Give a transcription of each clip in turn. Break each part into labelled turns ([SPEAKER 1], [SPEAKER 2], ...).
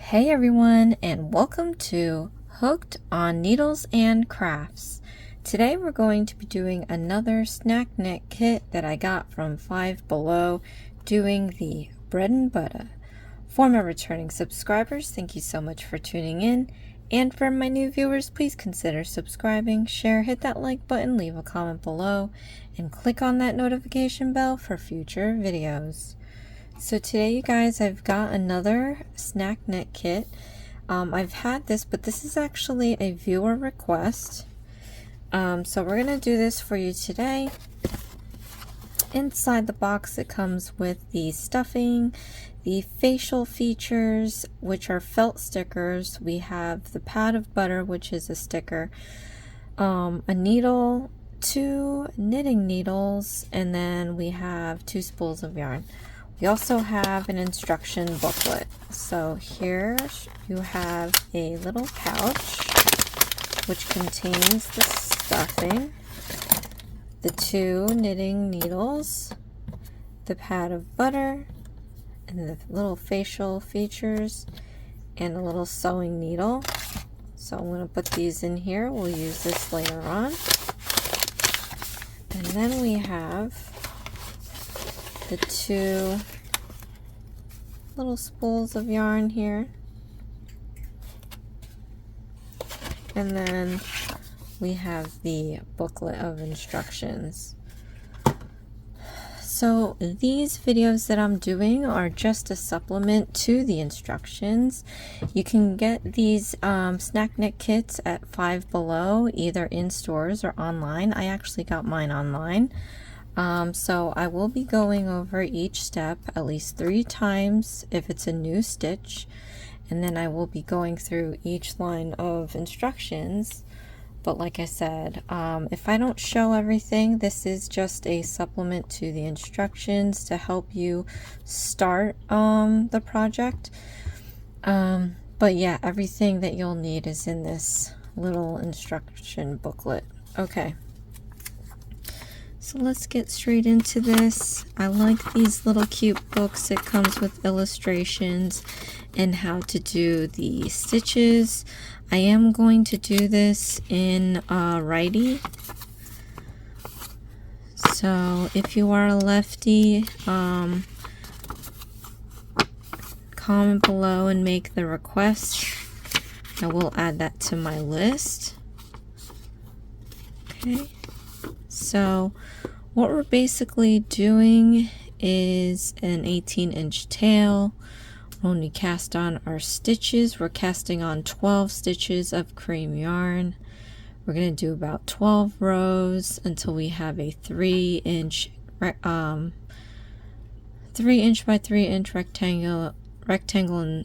[SPEAKER 1] Hey everyone, and welcome to Hooked on Needles and Crafts. Today we're going to be doing another snack knit kit that I got from Five Below, doing the bread and butter. For my returning subscribers, thank you so much for tuning in. And for my new viewers, please consider subscribing, share, hit that like button, leave a comment below, and click on that notification bell for future videos. So today, you guys, I've got another snack knit kit. I've had this, but this is actually a viewer request. So we're going to do this for you today. Inside the box, it comes with the stuffing, the facial features, which are felt stickers. We have the pad of butter, which is a sticker, a needle, 2 knitting needles, and then we have 2 spools of yarn. We also have an instruction booklet. So here you have a little pouch which contains the stuffing, the 2 knitting needles, the pad of butter, and the little facial features, and a little sewing needle. So I'm going to put these in here. We'll use this later on. And then we have the 2 little spools of yarn here, and then we have the booklet of instructions. So these videos that I'm doing are just a supplement to the instructions. You can get these snack knit kits at Five Below, either in stores or online. I actually got mine online. So I will be going over each step at least 3 times if it's a new stitch, and then I will be going through each line of instructions. But like I said, if I don't show everything, this is just a supplement to the instructions to help you start the project. But yeah, everything that you'll need is in this little instruction booklet. Okay. So let's get straight into this. I like these little cute books. It comes with illustrations and how to do the stitches. I am going to do this in righty. So if you are a lefty, comment below and make the request. I will add that to my list. Okay. So what we're basically doing is an 18-inch tail. When we cast on our stitches, we're casting on 12 stitches of cream yarn. We're going to do about 12 rows until we have a 3-inch 3-inch by 3-inch rectangle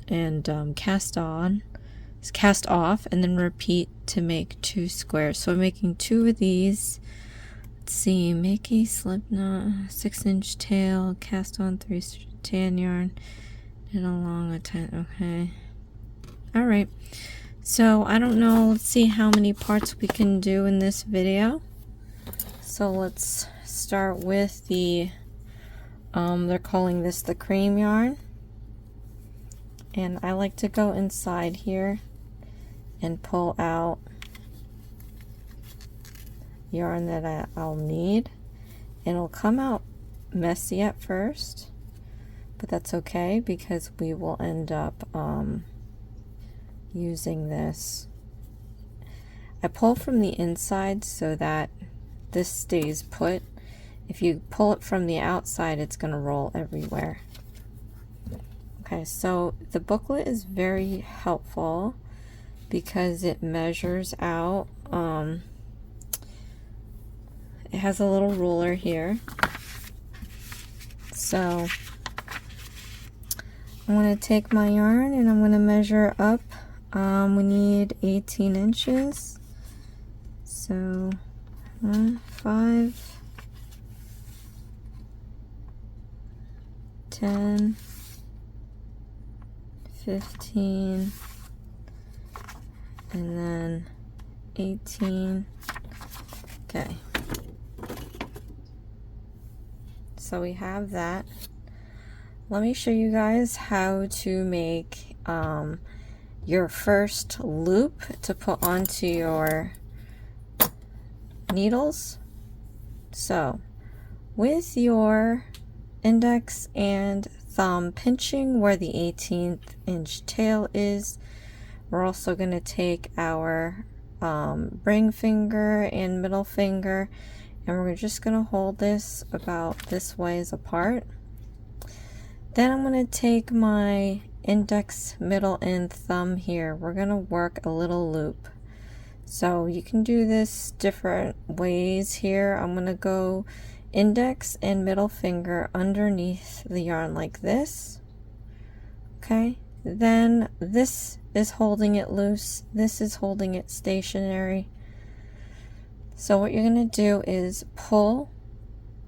[SPEAKER 1] and cast off, and then repeat to make 2 squares. So I'm making 2 of these. Let's see, make a slip knot, 6-inch tail, cast on 3 tan yarn, knit along a 10. Okay, all right. So I don't know, let's see how many parts we can do in this video. So let's start with the they're calling this the cream yarn, and I like to go inside here and pull out yarn that I'll need, and it'll come out messy at first, but that's okay because we will end up using this. I pull from the inside so that this stays put. If you pull it from the outside, it's going to roll everywhere. Okay, so the booklet is very helpful because it measures out. It has a little ruler here. So I'm going to take my yarn and I'm going to measure up. We need 18 inches. So 5, 10, 15, and then 18. Okay. So we have that. Let me show you guys how to make your first loop to put onto your needles. So with your index and thumb pinching where the 18th inch tail is, we're also going to take our ring finger and middle finger, and we're just going to hold this about this ways apart. Then I'm going to take my index, middle, and thumb here. We're going to work a little loop. So you can do this different ways here. I'm going to go index and middle finger underneath the yarn like this. Okay, then this is holding it loose, this is holding it stationary. So what you're going to do is pull.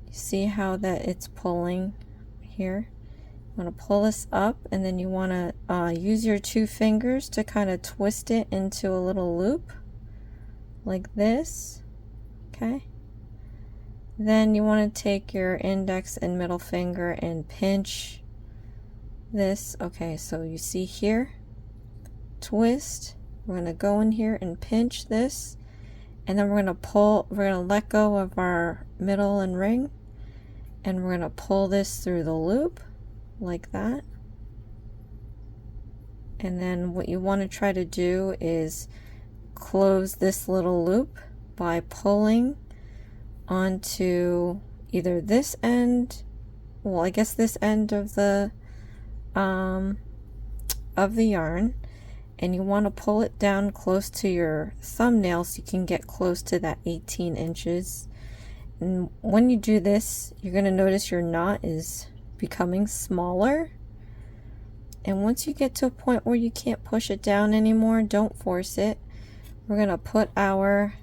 [SPEAKER 1] You see how that it's pulling here? You want to pull this up, and then you want to use your two fingers to kind of twist it into a little loop like this. Okay, then you want to take your index and middle finger and pinch this. Okay, so you see here, twist. We're going to go in here and pinch this, and then we're going to pull. We're going to let go of our middle and ring, and we're going to pull this through the loop like that. And then what you want to try to do is close this little loop by pulling onto either this end, well, I guess this end of the yarn, and you want to pull it down close to your thumbnail so you can get close to that 18 inches. And when you do this, you're going to notice your knot is becoming smaller. And once you get to a point where you can't push it down anymore, don't force it. We're going to put our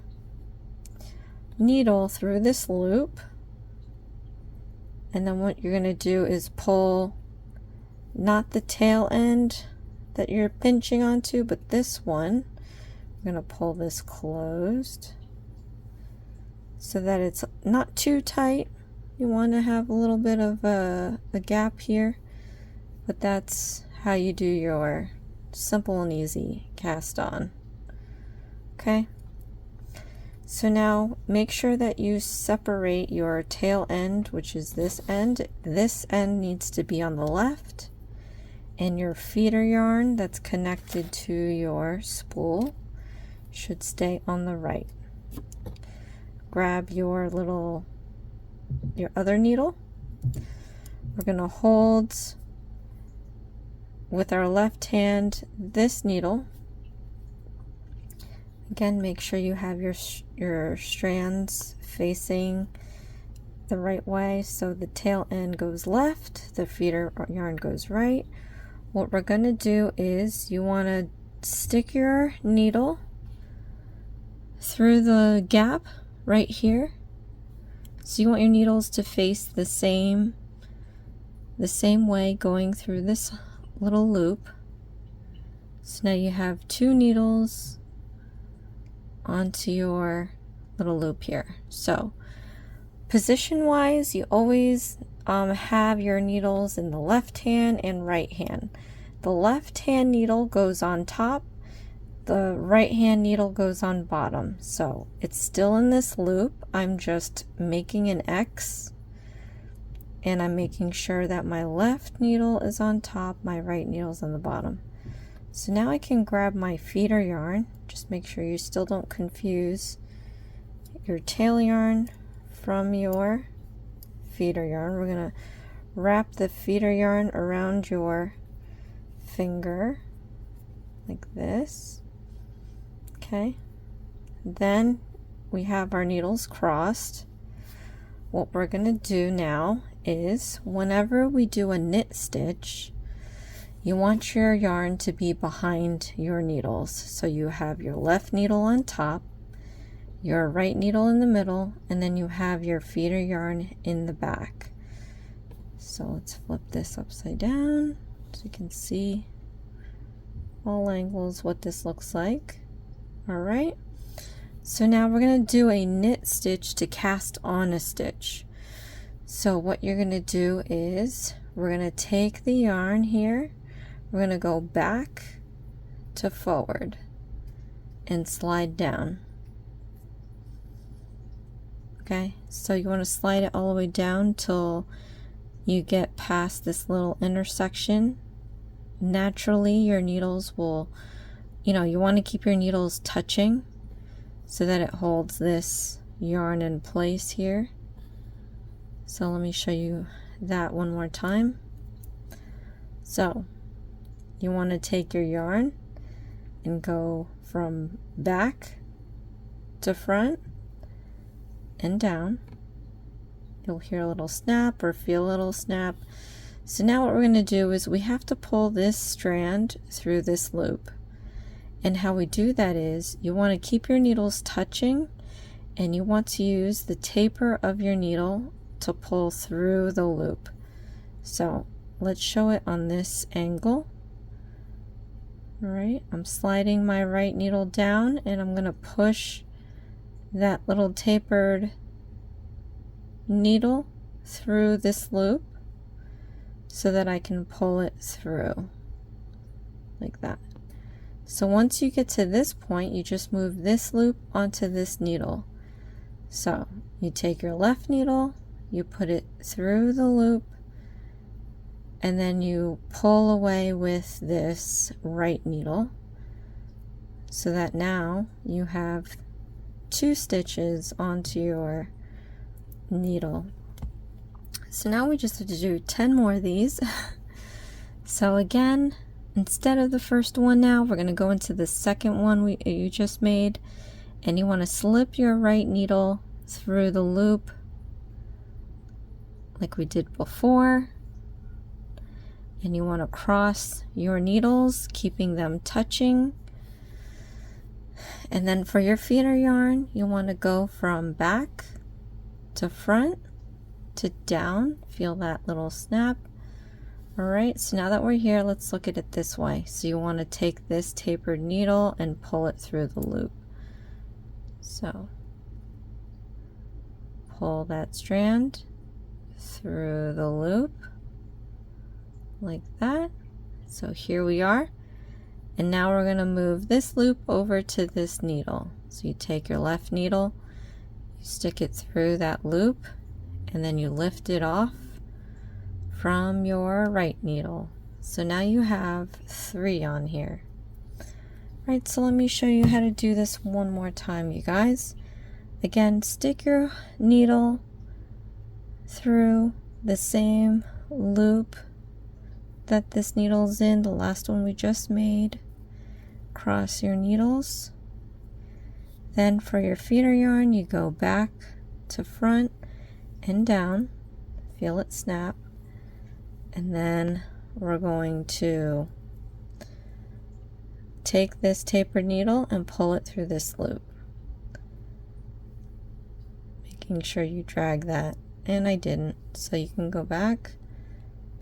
[SPEAKER 1] needle through this loop, and then what you're going to do is pull not the tail end that you're pinching onto, but this one. We're going to pull this closed so that it's not too tight. You want to have a little bit of a gap here, but that's how you do your simple and easy cast on. Okay, so now make sure that you separate your tail end, which is this end. This end needs to be on the left, and your feeder yarn that's connected to your spool should stay on the right. Grab your other needle. We're going to hold with our left hand this needle. Again, make sure you have your strands facing the right way, so the tail end goes left, the feeder yarn goes right. What we're going to do is you want to stick your needle through the gap right here. So you want your needles to face the same way, going through this little loop. So now you have two needles onto your little loop here. So position wise, you always have your needles in the left hand and right hand. The left hand needle goes on top, the right hand needle goes on bottom. So it's still in this loop. I'm just making an X, and I'm making sure that my left needle is on top, my right needle is on the bottom. So now I can grab my feeder yarn. Just make sure you still don't confuse your tail yarn from your feeder yarn. We're going to wrap the feeder yarn around your finger like this. Okay. Then we have our needles crossed. What we're going to do now is whenever we do a knit stitch, you want your yarn to be behind your needles. So you have your left needle on top, your right needle in the middle, and then you have your feeder yarn in the back. So let's flip this upside down so you can see all angles what this looks like. All right, so now we're going to do a knit stitch to cast on a stitch. So what you're going to do is we're going to take the yarn here, we're going to go back to forward and slide down. Okay, so you want to slide it all the way down till you get past this little intersection. Naturally, your needles will, you want to keep your needles touching so that it holds this yarn in place here. So let me show you that one more time. So you want to take your yarn and go from back to front and down. You'll hear a little snap or feel a little snap. So now what we're going to do is we have to pull this strand through this loop. And how we do that is you want to keep your needles touching, and you want to use the taper of your needle to pull through the loop. So let's show it on this angle. All right, I'm sliding my right needle down, and I'm going to push that little tapered needle through this loop so that I can pull it through like that. So once you get to this point, you just move this loop onto this needle. So you take your left needle, you put it through the loop, and then you pull away with this right needle so that now you have 2 stitches onto your needle. So now we just have to do 10 more of these. So again, instead of the first one, now we're going to go into the second one you just made, and you want to slip your right needle through the loop like we did before, and you want to cross your needles, keeping them touching. And then for your feeder yarn, you want to go from back to front to down. Feel that little snap. Alright, so now that we're here, let's look at it this way. So you want to take this tapered needle and pull it through the loop. So pull that strand through the loop like that. So here we are. And now we're going to move this loop over to this needle. So you take your left needle, you stick it through that loop, and then you lift it off from your right needle. So now you have 3 on here. Right, so let me show you how to do this one more time, you guys. Again, stick your needle through the same loop that this needle's in, the last one we just made. Cross your needles. Then for your feeder yarn, you go back to front and down. Feel it snap. And then we're going to take this tapered needle and pull it through this loop, making sure you drag that. And I didn't, so you can go back,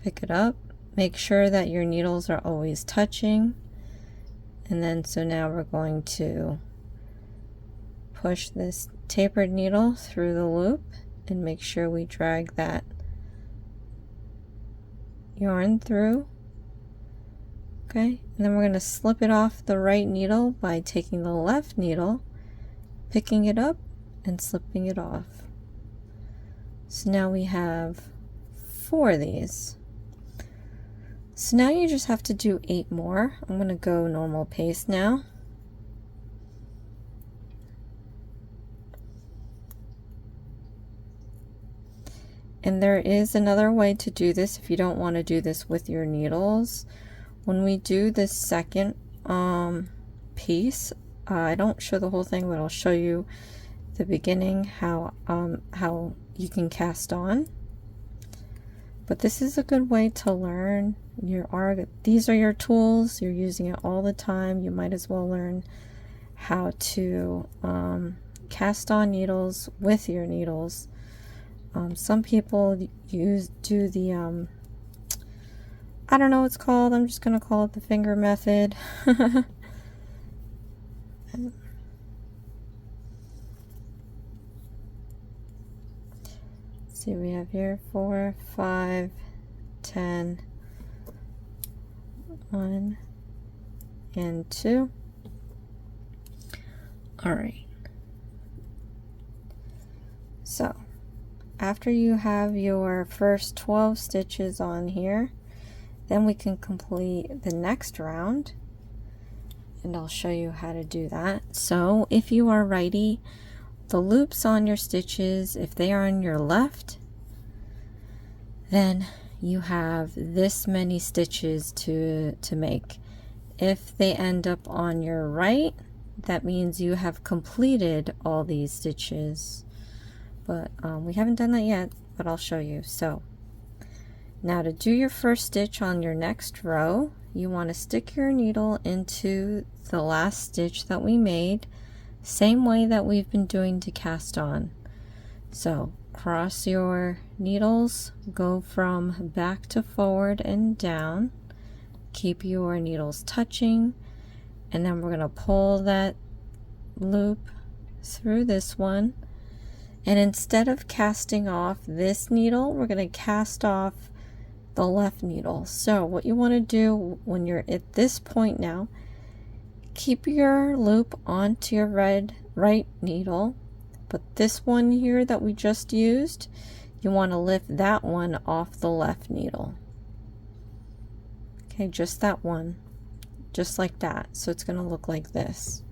[SPEAKER 1] pick it up, make sure that your needles are always touching. And then so now we're going to push this tapered needle through the loop and make sure we drag that yarn through. Okay, and then we're going to slip it off the right needle by taking the left needle, picking it up, and slipping it off. So now we have 4 of these. So now you just have to do 8 more. I'm going to go normal pace now. And there is another way to do this if you don't want to do this with your needles. When we do this second piece, I don't show the whole thing, but I'll show you the beginning how you can cast on. But this is a good way to learn. These are your tools. You're using it all the time. You might as well learn how to cast on needles with your needles. Some people do the I don't know what it's called. I'm just gonna call it the finger method. See, we have here 4, 5, 10, 1 and 2. All right. So after you have your first 12 stitches on here, then we can complete the next round, and I'll show you how to do that. So if you are righty, the loops on your stitches, if they are on your left, then you have this many stitches to make. If they end up on your right, that means you have completed all these stitches. But we haven't done that yet, but I'll show you. So now to do your first stitch on your next row, you want to stick your needle into the last stitch that we made, same way that we've been doing to cast on. So cross your needles, go from back to forward and down, keep your needles touching, and then we're going to pull that loop through this one. And instead of casting off this needle, we're going to cast off the left needle. So what you want to do when you're at this point now, keep your loop onto your right needle, but this one here that we just used, you want to lift that one off the left needle. Okay, just that one, just like that. So it's going to look like this.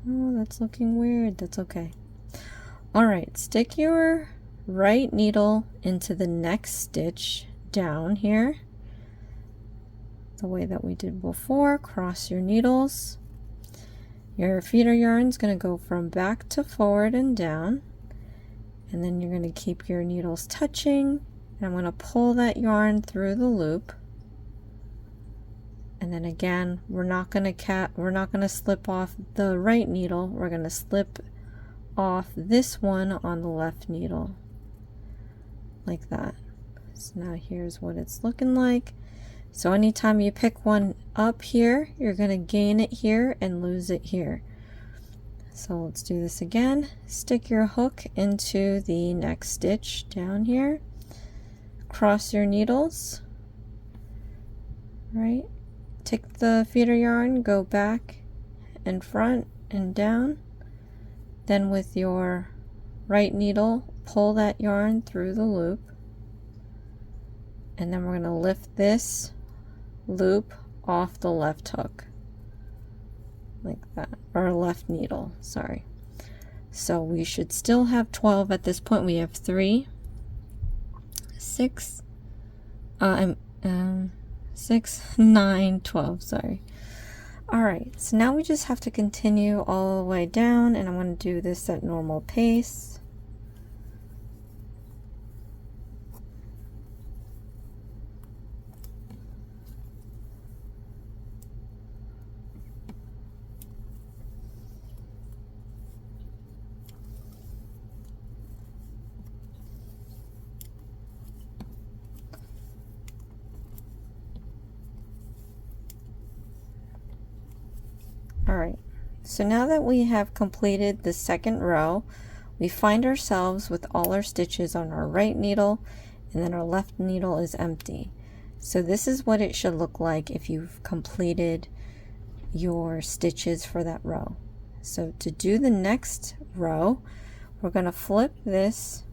[SPEAKER 1] Oh, that's looking weird. That's okay. All right, stick your right needle into the next stitch down here, the way that we did before. Cross your needles. Your feeder yarn is going to go from back to forward and down, and then you're going to keep your needles touching, and I'm going to pull that yarn through the loop. And then again, we're not going to slip off the right needle. We're going to slip off this one on the left needle, like that. So now here's what it's looking like. So anytime you pick one up here, you're going to gain it here and lose it here. So let's do this again. Stick your hook into the next stitch down here, cross your needles, right? Take the feeder yarn, go back and front and down. Then with your right needle, pull that yarn through the loop, and then we're going to lift this loop off the left hook, like that, or left needle, sorry. So we should still have 12 at this point. We have 3, 6, 6, 9, 12, sorry. Alright, so now we just have to continue all the way down, and I'm going to do this at normal pace. Alright, so now that we have completed the second row, we find ourselves with all our stitches on our right needle, and then our left needle is empty. So this is what it should look like if you've completed your stitches for that row. So to do the next row, we're going to flip this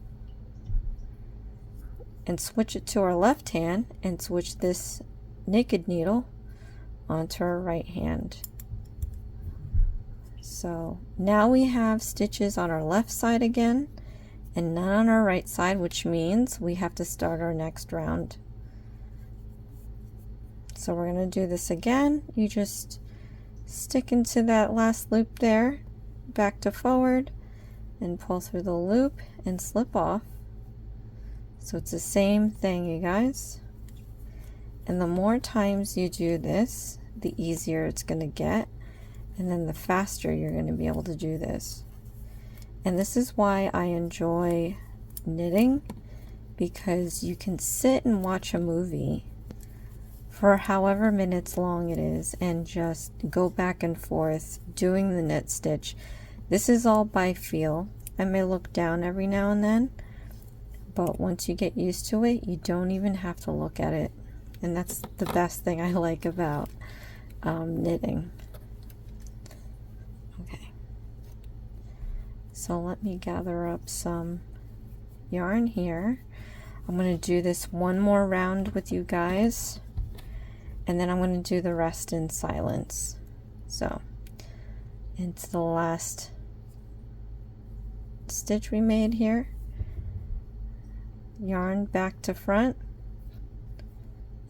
[SPEAKER 1] and switch it to our left hand and switch this naked needle onto our right hand. So now we have stitches on our left side again and none on our right side, which means we have to start our next round. So we're going to do this again. You just stick into that last loop there, back to forward, and pull through the loop and slip off. So it's the same thing, you guys. And the more times you do this, the easier it's going to get. And then the faster you're going to be able to do this. And this is why I enjoy knitting, because you can sit and watch a movie for however minutes long it is and just go back and forth doing the knit stitch. This is all by feel. I may look down every now and then, but once you get used to it, you don't even have to look at it. And that's the best thing I like about knitting. Okay, so let me gather up some yarn here. I'm going to do this one more round with you guys, and then I'm going to do the rest in silence. So it's the last stitch we made here. Yarn back to front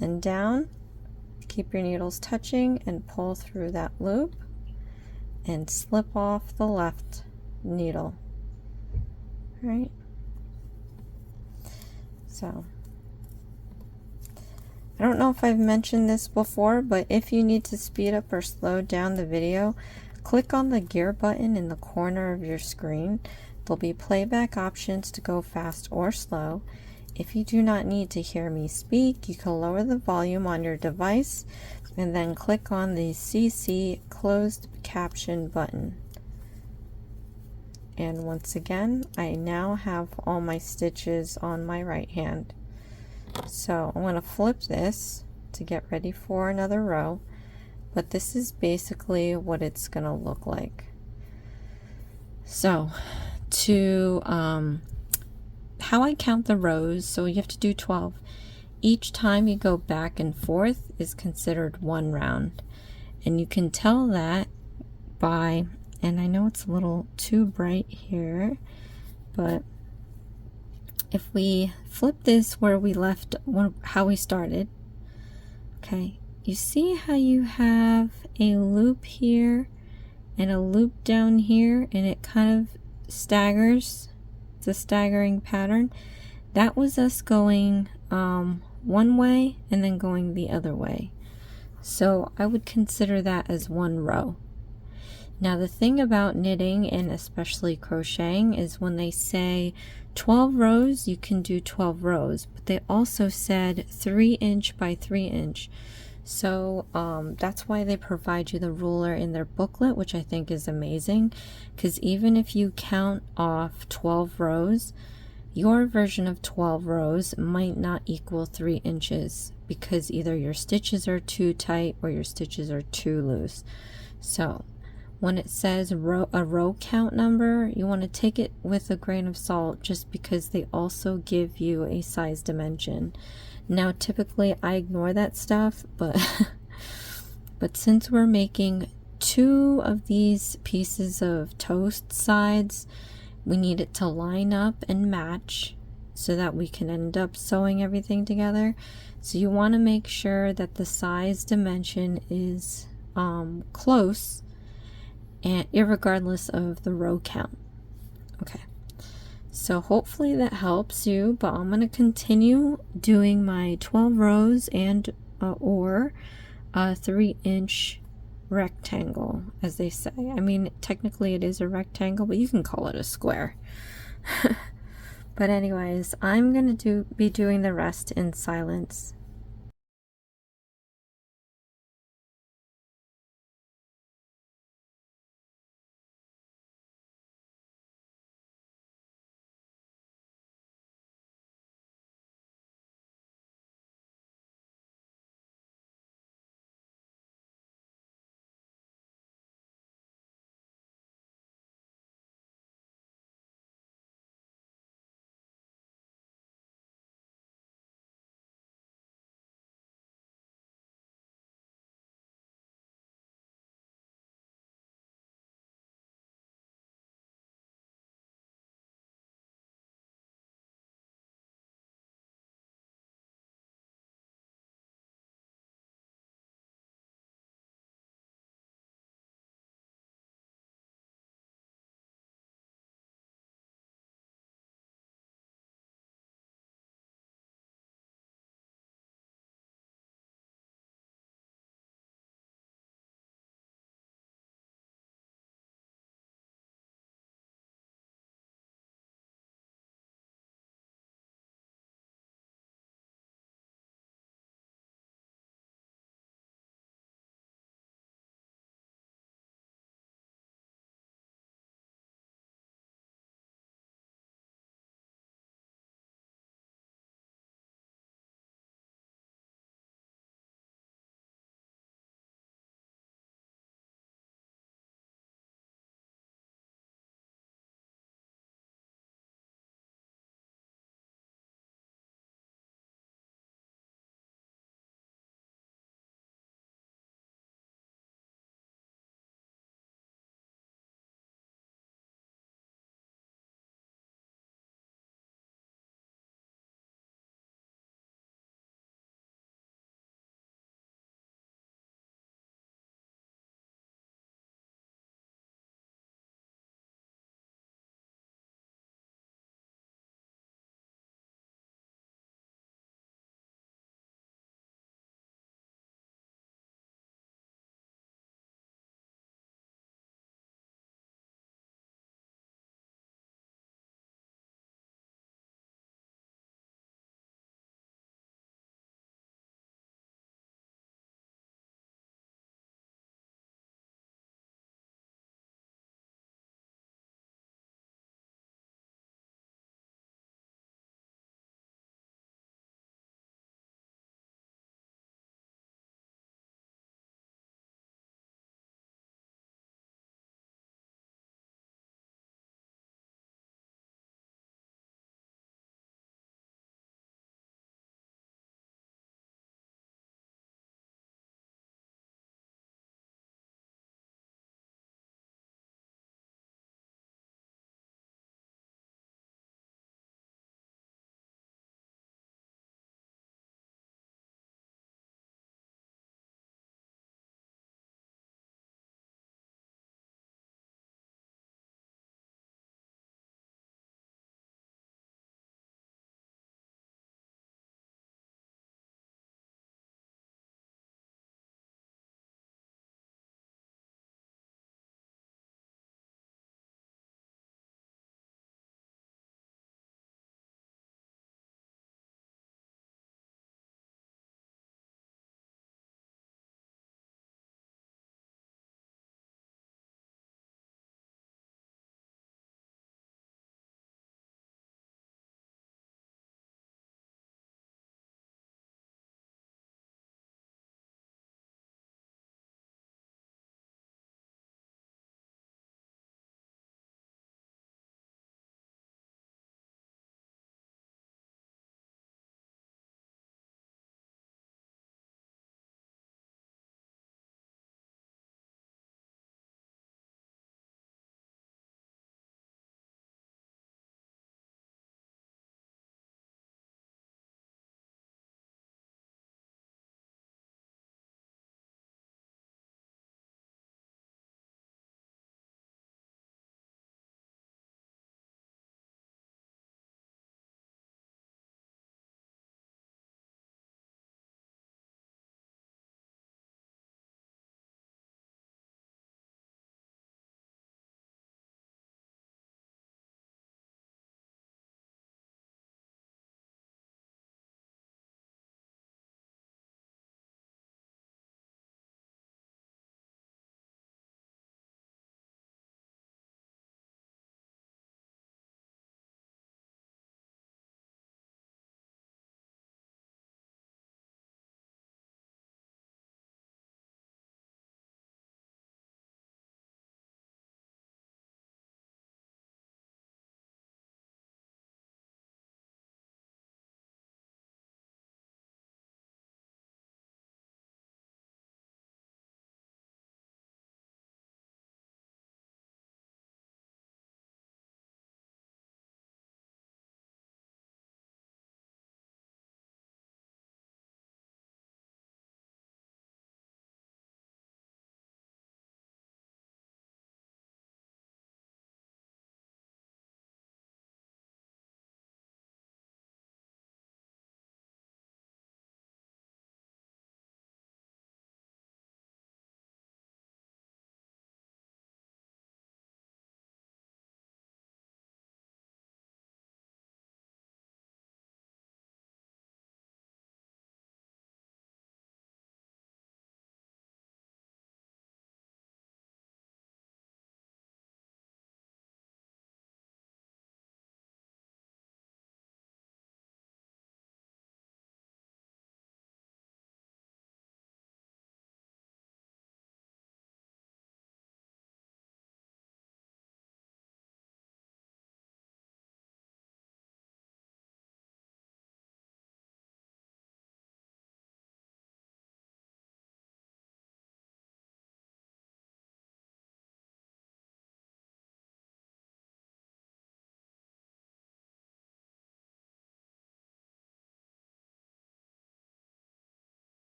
[SPEAKER 1] and down. Keep your needles touching and pull through that loop and slip off the left needle. All right. So I don't know if I've mentioned this before, but if you need to speed up or slow down the video, click on the gear button in the corner of your screen. There'll be playback options to go fast or slow. If you do not need to hear me speak, you can lower the volume on your device and then click on the CC closed caption button. And once again, I now have all my stitches on my right hand. So I'm going to flip this to get ready for another row, but this is basically what it's going to look like. So to how I count the rows, so you have to do 12. Each time you go back and forth is considered one round, and you can tell that by, and I know it's a little too bright here, but if we flip this where we left, how we started, okay, you see how you have a loop here and a loop down here, and it kind of staggers. It's a staggering pattern. That was us going one way and then going the other way. So I would consider that as one row. Now the thing about knitting, and especially crocheting, is when they say 12 rows, you can do 12 rows, but they also said 3 inch by 3 inch. So that's why they provide you the ruler in their booklet, which I think is amazing, because even if you count off 12 rows, your version of 12 rows might not equal 3 inches, because either your stitches are too tight or your stitches are too loose. So when it says a row count number, you want to take it with a grain of salt, just because they also give you a size dimension. Now typically I ignore that stuff, but but since we're making 2 of these pieces of toast sides, we need it to line up and match so that we can end up sewing everything together. So you want to make sure that the size dimension is close, and irregardless of the row count. Okay, so hopefully that helps you, but I'm going to continue doing my 12 rows and or a 3-inch rectangle, as they say. I mean, technically it is a rectangle, but you can call it a square. But anyways, I'm going to be doing the rest in silence.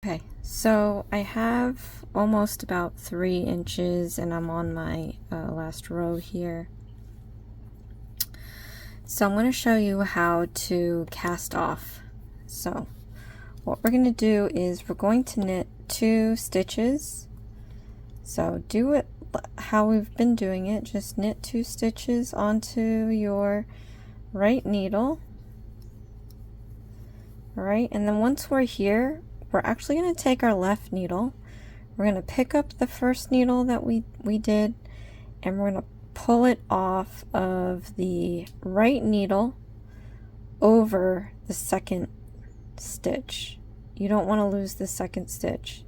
[SPEAKER 1] Okay, so I have almost about 3 inches and I'm on my last row here. So I'm going to show you how to cast off. So what we're going to do is we're going to knit 2 stitches. So do it how we've been doing it. Just knit 2 stitches onto your right needle. All right, and then once we're here, we're actually going to take our left needle. We're going to pick up the first needle that we did, and we're going to pull it off of the right needle over the second stitch. You don't want to lose the second stitch.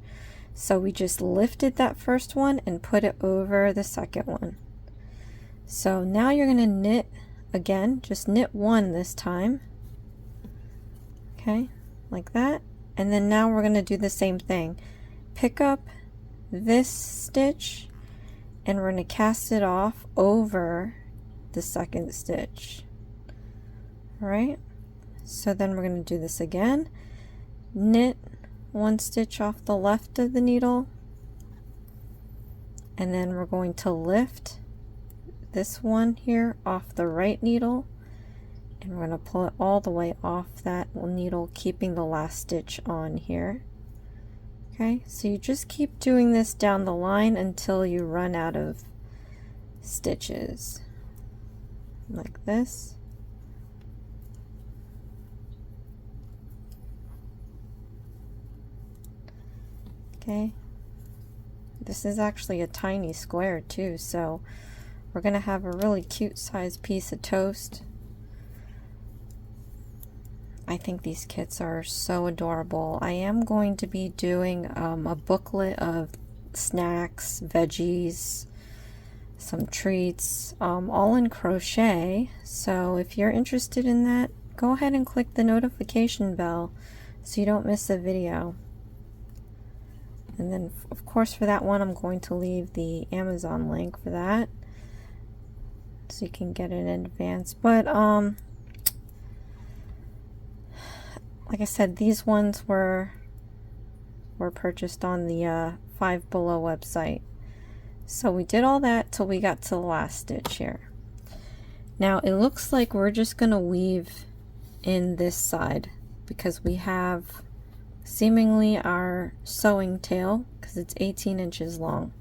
[SPEAKER 1] So we just lifted that first one and put it over the second one. So now you're going to knit again, just knit 1 this time. Okay, like that. And then now we're going to do the same thing. Pick up this stitch and we're going to cast it off over the second stitch. All right, so then we're going to do this again. Knit 1 stitch off the left of the needle, and then we're going to lift this one here off the right needle, and we're going to pull it all the way off that needle, keeping the last stitch on here. Okay, so you just keep doing this down the line until you run out of stitches, like this. Okay, this is actually a tiny square too, so we're going to have a really cute sized piece of toast. I think these kits are so adorable. I am going to be doing a booklet of snacks, veggies, some treats, all in crochet. So if you're interested in that, go ahead and click the notification bell so you don't miss a video. And then of course for that one I'm going to leave the Amazon link for that so you can get it in advance. But like I said, these ones were purchased on the Five Below website. So we did all that till we got to the last stitch here. Now it looks like we're just gonna weave in this side because we have seemingly our sewing tail because it's 18 inches long.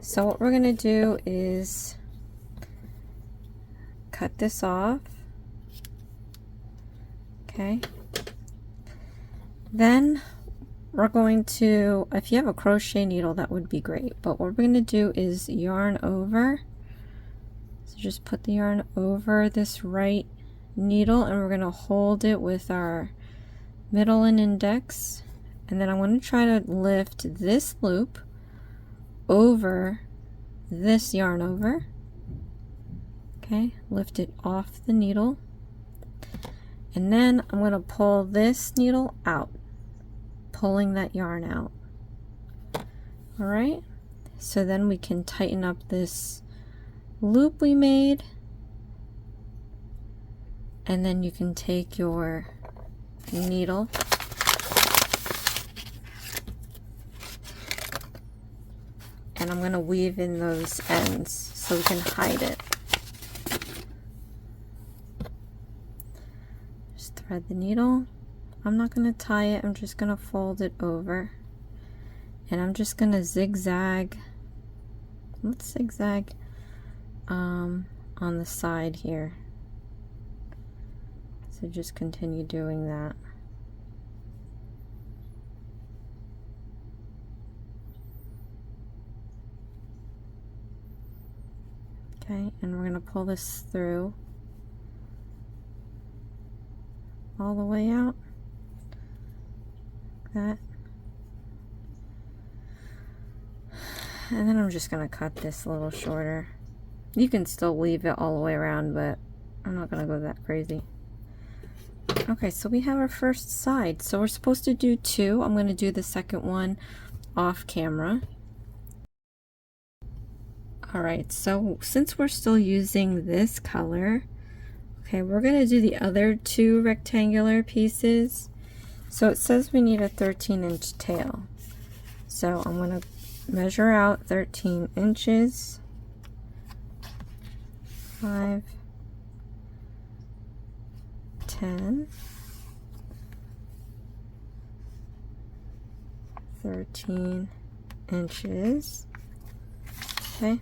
[SPEAKER 1] So what we're gonna do is cut this off. Okay. Then we're going to, if you have a crochet needle, that would be great, but what we're going to do is yarn over. So just put the yarn over this right needle and we're going to hold it with our middle and index, and then I'm going to try to lift this loop over this yarn over. Okay, lift it off the needle, and then I'm going to pull this needle out, pulling that yarn out. All right, so then we can tighten up this loop we made, and then you can take your needle and I'm going to weave in those ends so we can hide it. Just thread the needle. I'm not going to tie it, I'm just going to fold it over, and I'm just going to zigzag. Let's zigzag on the side here. So just continue doing that. Okay, and we're going to pull this through all the way out. Like that. And then I'm just going to cut this a little shorter. You can still weave it all the way around, but I'm not going to go that crazy. Okay, so we have our first side. So we're supposed to do 2. I'm going to do the second one off camera. Alright, so since we're still using this color, okay, we're going to do the other 2 rectangular pieces. So it says we need a 13-inch tail. So I'm going to measure out 13 inches. 5, 10, 13 inches. Okay.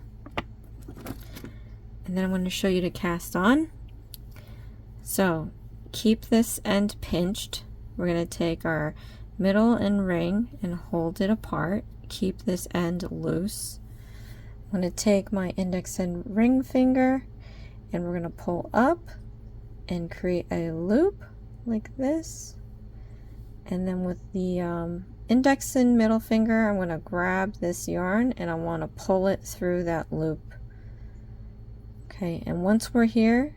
[SPEAKER 1] And then I'm going to show you to cast on. So keep this end pinched. We're going to take our middle and ring and hold it apart. Keep this end loose. I'm going to take my index and ring finger and we're going to pull up and create a loop like this. And then with the index and middle finger, I'm going to grab this yarn and I want to pull it through that loop. Okay, and once we're here,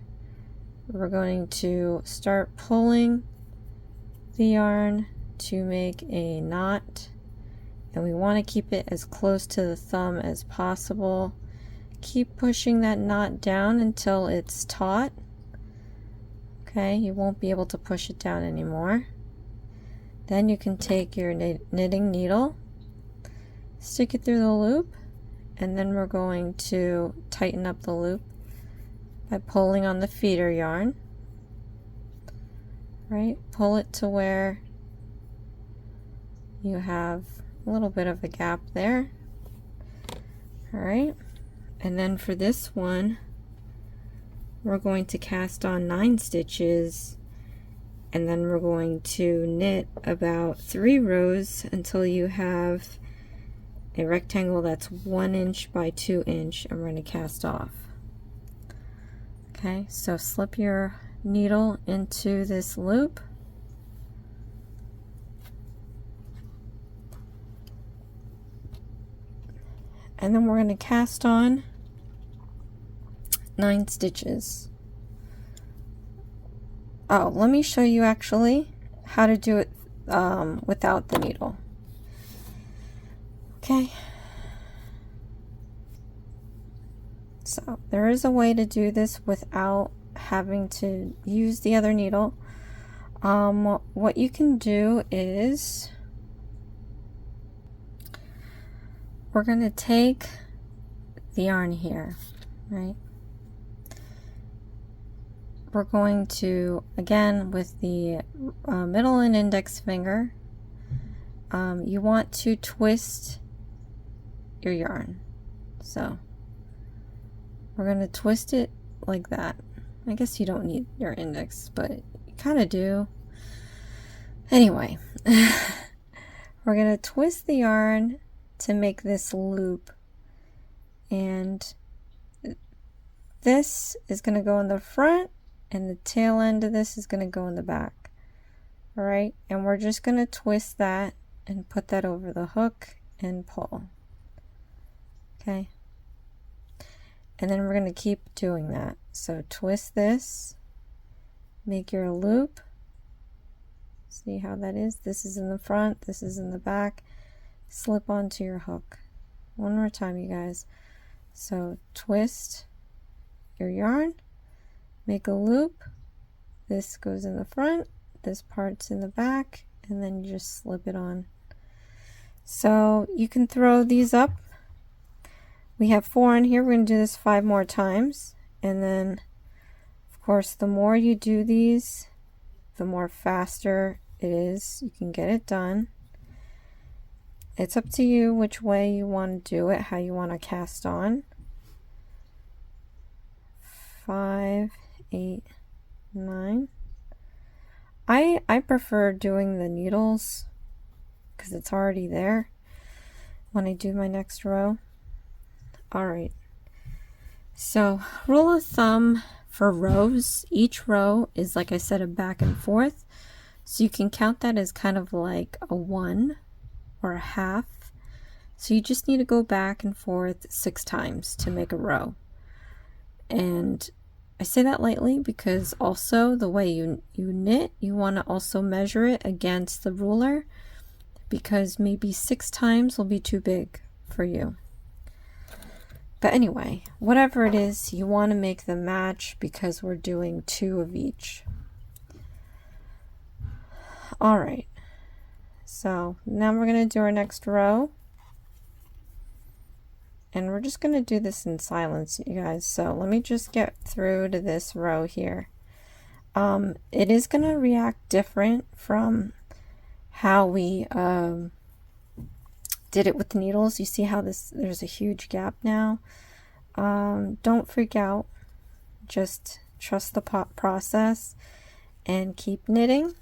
[SPEAKER 1] we're going to start pulling the yarn to make a knot, and we want to keep it as close to the thumb as possible. Keep pushing that knot down until it's taut. Okay, you won't be able to push it down anymore. Then you can take your knitting needle, stick it through the loop, and then we're going to tighten up the loop by pulling on the feeder yarn. Right, pull it to where you have a little bit of a gap there. All right, and then for this one, we're going to cast on 9 stitches, and then we're going to knit about 3 rows until you have a rectangle that's 1 inch by 2 inch, and we're going to cast off. Okay, so slip your needle into this loop, and then we're going to cast on 9 stitches. Oh, let me show you actually how to do it without the needle. Okay, so there is a way to do this without having to use the other needle. What you can do is we're going to take the yarn here, right? We're going to, again, with the middle and index finger, you want to twist your yarn. So we're going to twist it like that. I guess you don't need your index, but you kind of do. Anyway, we're going to twist the yarn to make this loop, and this is going to go in the front and the tail end of this is going to go in the back. All right, and we're just going to twist that and put that over the hook and pull. Okay, and then we're going to keep doing that. So twist this, make your loop. See how that is? This is in the front, this is in the back. Slip onto your hook. One more time, you guys. So twist your yarn, make a loop. This goes in the front, this part's in the back, and then you just slip it on. So you can throw these up. We have 4 in here. We're going to do this 5 more times. And then, of course, the more you do these, the more faster it is. You can get it done. It's up to you which way you want to do it, how you want to cast on. 5, 8, 9. I prefer doing the needles because it's already there when I do my next row. Alright, so rule of thumb for rows, each row is, like I said, a back and forth, so you can count that as kind of like a 1 or a half. So you just need to go back and forth 6 times to make a row. And I say that lightly because also the way you knit, you want to also measure it against the ruler, because maybe 6 times will be too big for you. But anyway, whatever it is, you want to make them match because we're doing 2 of each. Alright, So now we're going to do our next row, and we're just going to do this in silence, you guys. So let me just get through to this row here. It is going to react different from how we did it with the needles. You see how there's a huge gap now. Don't freak out, just trust the process and keep knitting.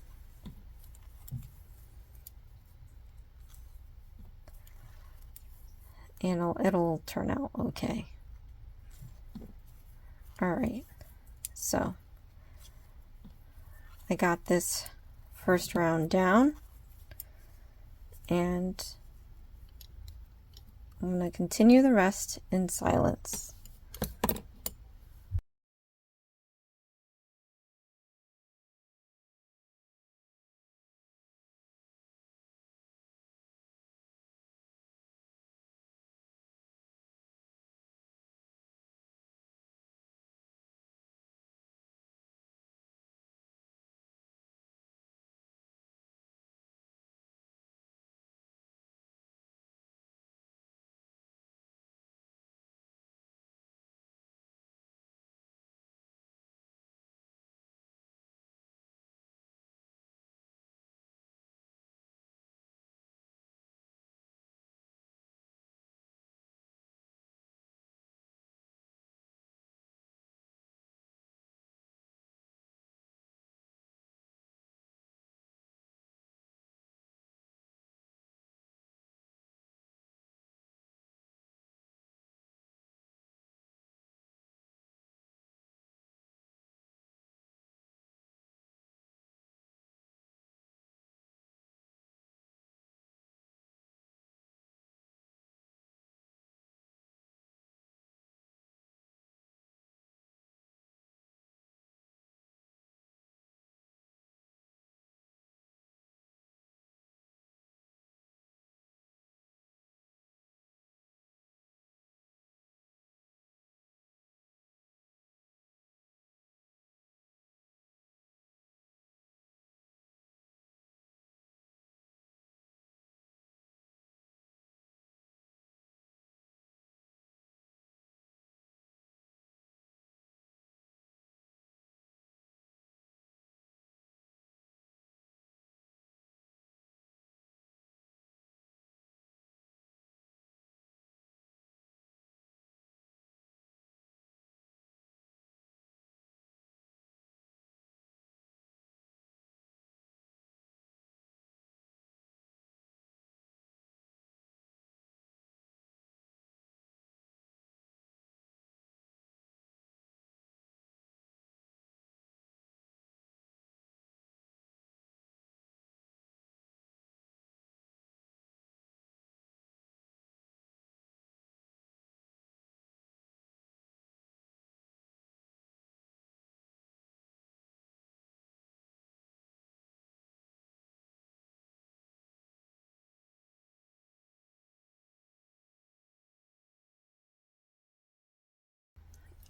[SPEAKER 1] And it'll turn out okay. All right, so I got this first round down, and I'm going to continue the rest in silence.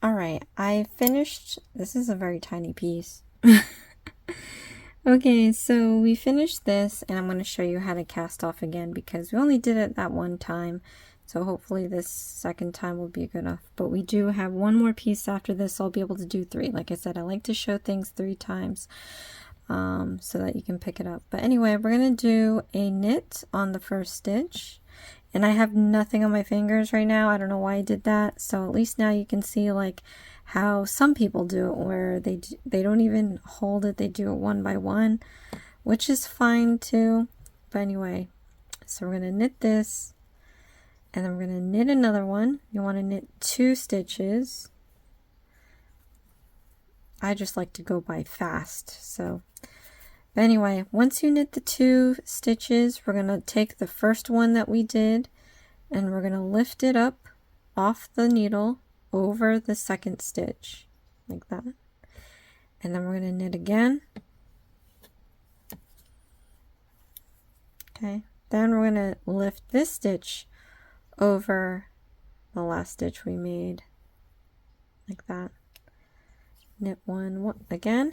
[SPEAKER 1] All right, I finished. This is a very tiny piece. Okay, so we finished this, and I'm going to show you how to cast off again because we only did it that one time. So hopefully this second time will be good enough. But we do have one more piece after this, so I'll be able to do 3. Like I said, I like to show things 3 times so that you can pick it up. But anyway, we're going to do a knit on the first stitch. And I have nothing on my fingers right now. I don't know why I did that. So at least now you can see like how some people do it, where they don't even hold it. They do it one by one, which is fine too. But anyway, so we're going to knit this, and then we're going to knit another one. You want to knit 2 stitches. I just like to go by fast. So but anyway, once you knit the 2 stitches, we're going to take the first one that we did, and we're going to lift it up off the needle over the second stitch, like that. And then we're going to knit again. Okay, then we're going to lift this stitch over the last stitch we made, like that. Knit one again.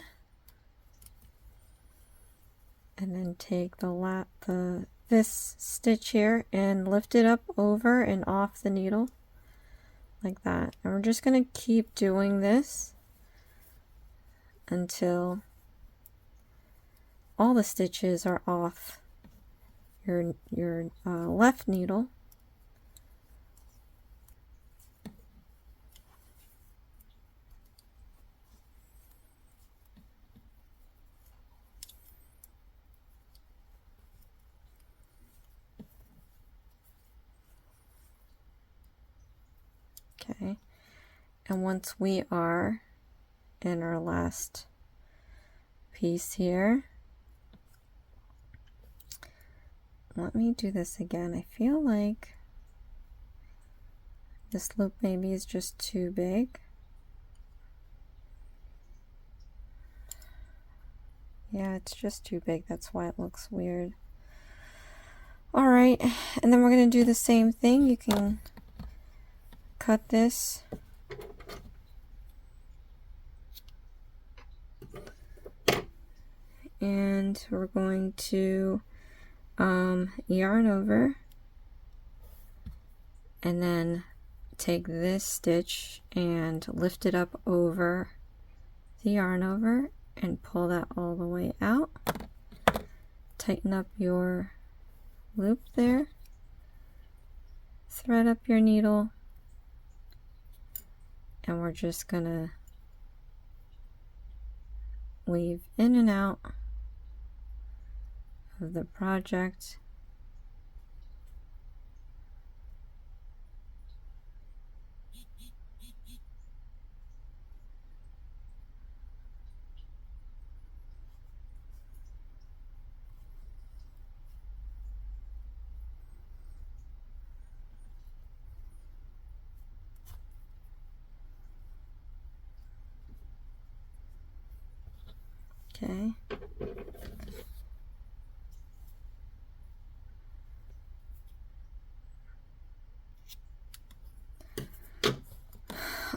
[SPEAKER 1] and then take this stitch here and lift it up over and off the needle like that. And we're just going to keep doing this until all the stitches are off your left needle. Okay, and once we are in our last piece here, let me do this again. I feel like this loop maybe is just too big. Yeah, it's just too big. That's why it looks weird. All right, and then we're going to do the same thing. You can cut this. And we're going to yarn over and then take this stitch and lift it up over the yarn over and pull that all the way out. Tighten up your loop there. Thread up your needle. And we're just gonna weave in and out of the project. Okay.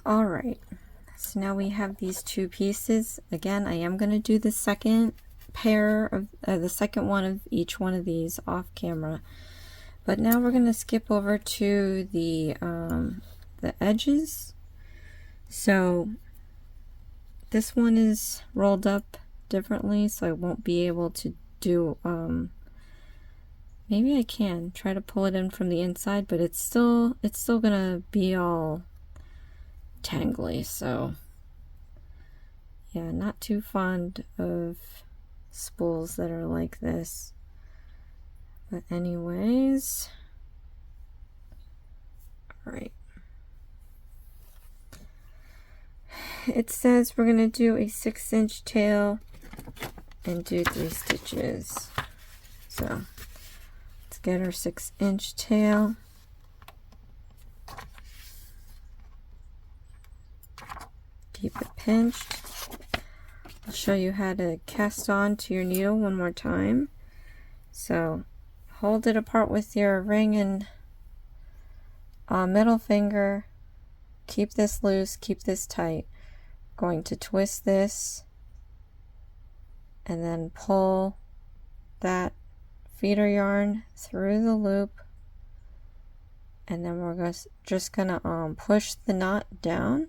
[SPEAKER 1] All right, so now we have these two pieces. Again, I am going to do the second pair of the second one of each one of these off camera, but now we're going to skip over to the edges. So this one is rolled up differently, so I won't be able to do maybe I can try to pull it in from the inside, but it's still gonna be all tangly. So yeah, not too fond of spools that are like this, but anyways, all right. It says we're going to do a 6-inch tail and do 3 stitches. So let's get our 6-inch tail. Keep it pinched. I'll show you how to cast on to your needle one more time. So hold it apart with your ring and middle finger. Keep this loose, keep this tight. Going to twist this and then pull that feeder yarn through the loop, and then we're just gonna push the knot down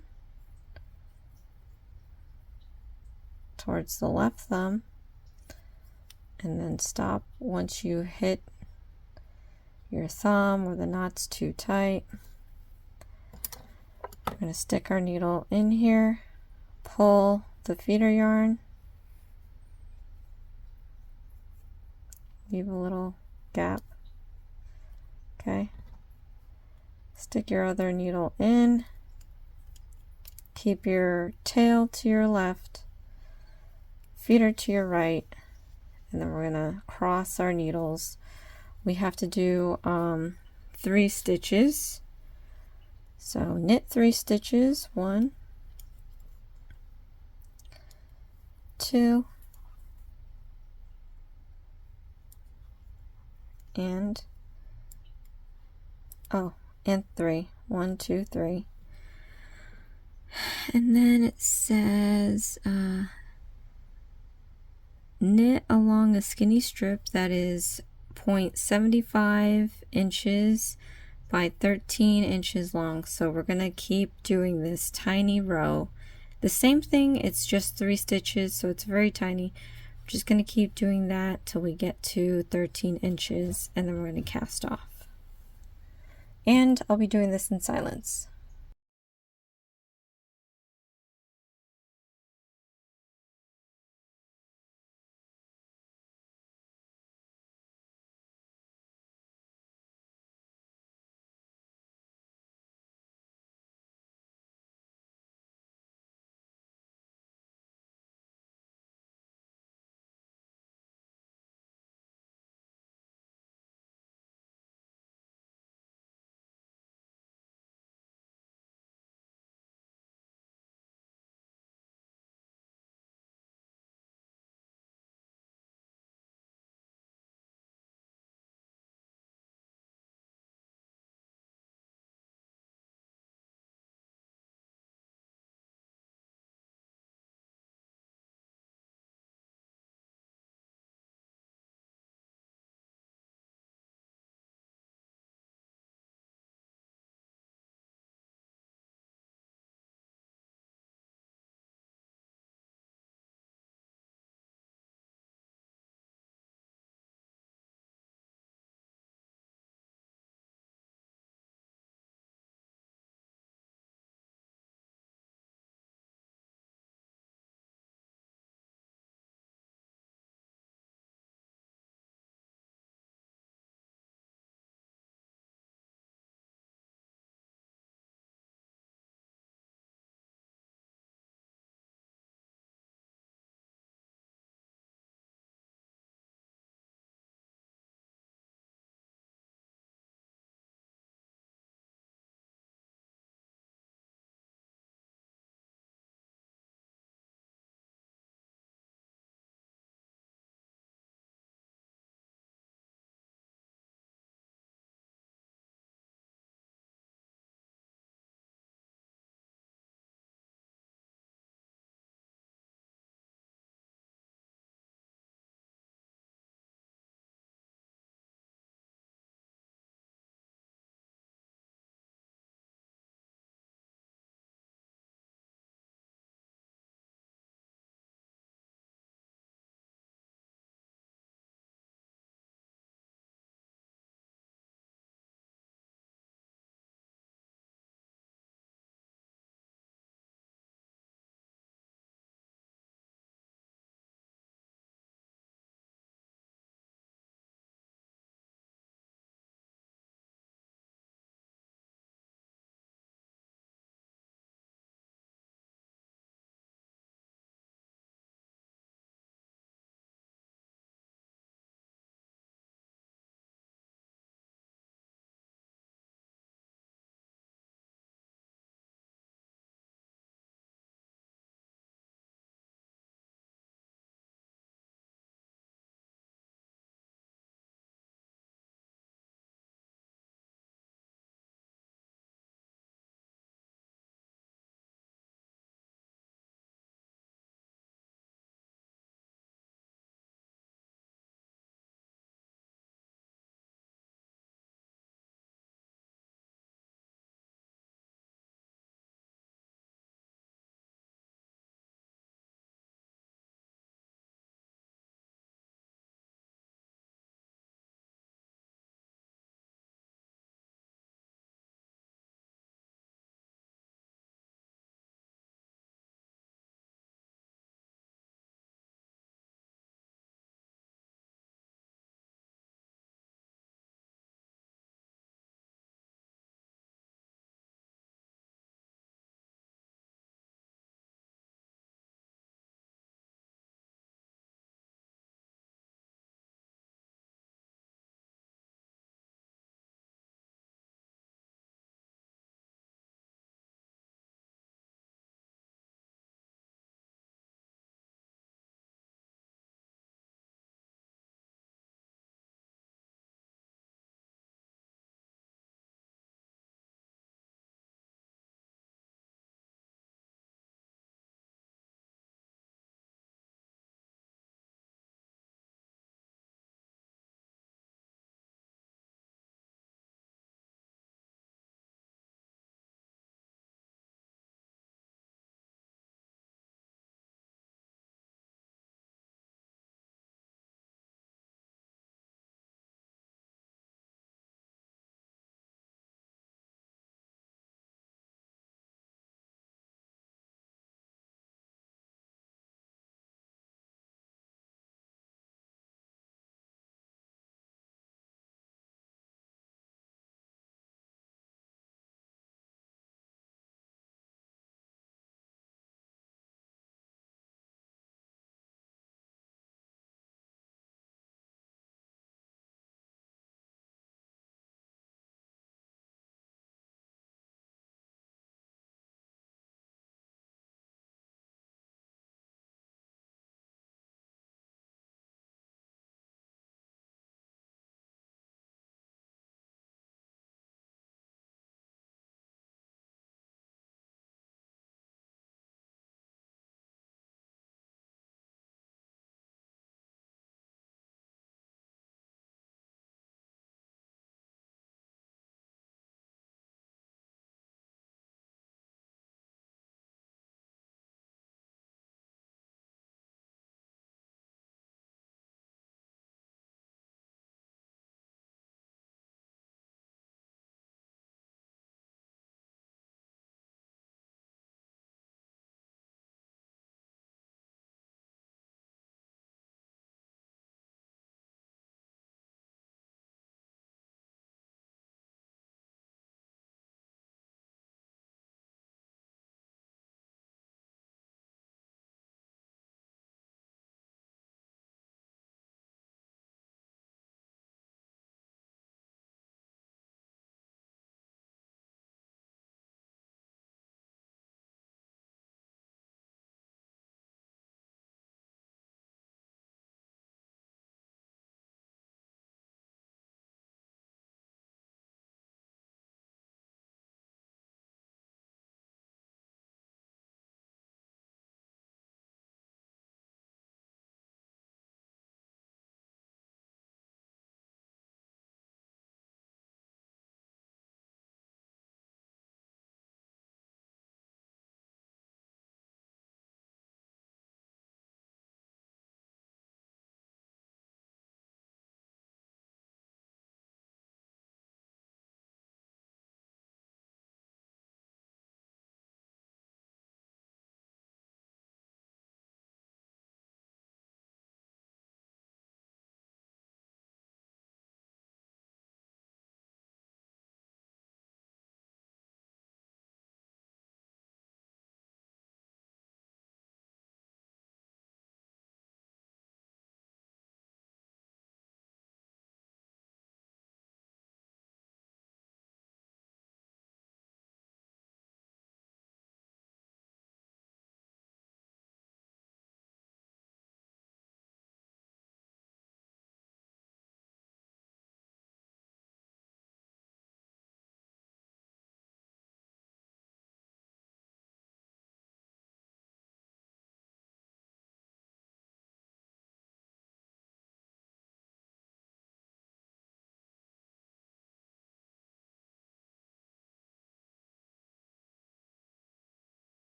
[SPEAKER 1] towards the left thumb and then stop once you hit your thumb or the knot's too tight. We're going to stick our needle in here, pull the feeder yarn, leave a little gap, okay, stick your other needle in, keep your tail to your left, feeder to your right, and then we're going to cross our needles. We have to do 3 stitches. So knit 3 stitches, 1, 2, and 3. 1, 2, 3. And then it says knit along a skinny strip that is 0.75 inches by 13 inches long. So we're going to keep doing this tiny row. The same thing, it's just 3 stitches, so it's very tiny. We're just going to keep doing that till we get to 13 inches, and then we're going to cast off. And I'll be doing this in silence.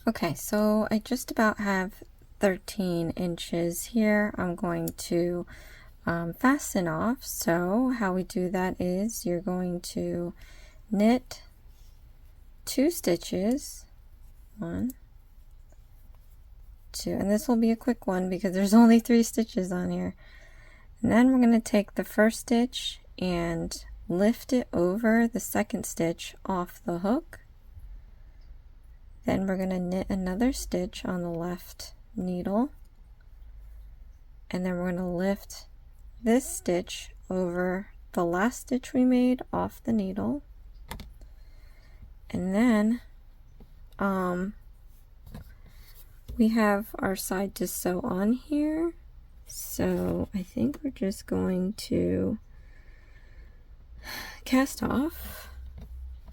[SPEAKER 1] Okay, so I just about have 13 inches here. I'm going to fasten off. So how we do that is you're going to knit 2 stitches, 1, 2, and this will be a quick one because there's only 3 stitches on here. And then we're going to take the first stitch and lift it over the second stitch off the hook. Then we're going to knit another stitch on the left needle, and then we're going to lift this stitch over the last stitch we made off the needle, and then we have our side to sew on here. So I think we're just going to cast off.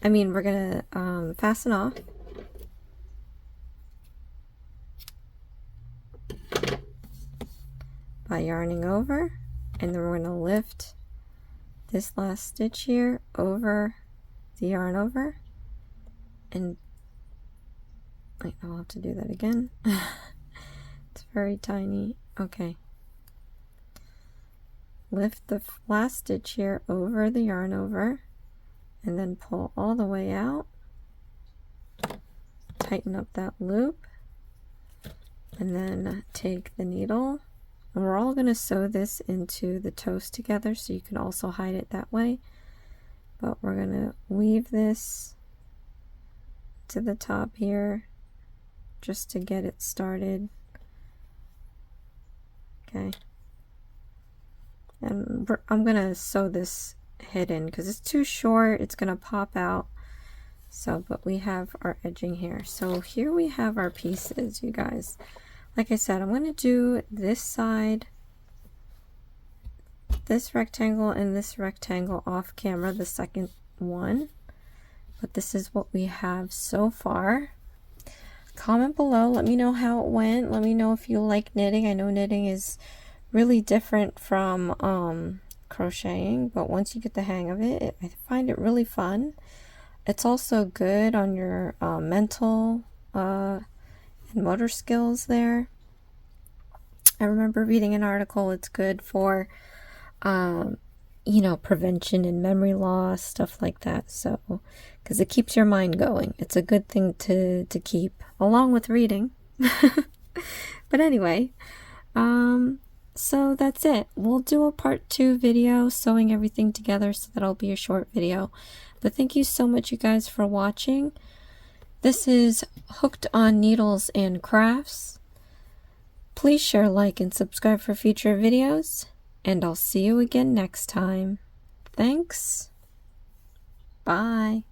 [SPEAKER 1] We're going to fasten off. By yarning over, and then we're going to lift this last stitch here over the yarn over, and wait, I'll have to do that again. It's very tiny. Okay, lift the last stitch here over the yarn over, and then pull all the way out, tighten up that loop, and then take the needle. And we're all going to sew this into the toast together, so you can also hide it that way. But we're going to weave this to the top here just to get it started. Okay. And I'm going to sew this hidden because it's too short. It's going to pop out. So, but we have our edging here. So here we have our pieces, you guys. Like I said, I'm going to do this side, this rectangle, and this rectangle off camera, the second one. But this is what we have so far. Comment below, let me know how it went. Let me know if you like knitting. I know knitting is really different from crocheting, but once you get the hang of it, I find it really fun. It's also good on your mental and motor skills there. I remember reading an article, it's good for prevention and memory loss, stuff like that. So because it keeps your mind going, it's a good thing to keep along with reading. But anyway, so that's it. We'll do a part 2 video sewing everything together, so that'll be a short video. But thank you so much, you guys, for watching. This is Hooked on Needles and Crafts. Please share, like, and subscribe for future videos, and I'll see you again next time. Thanks. Bye.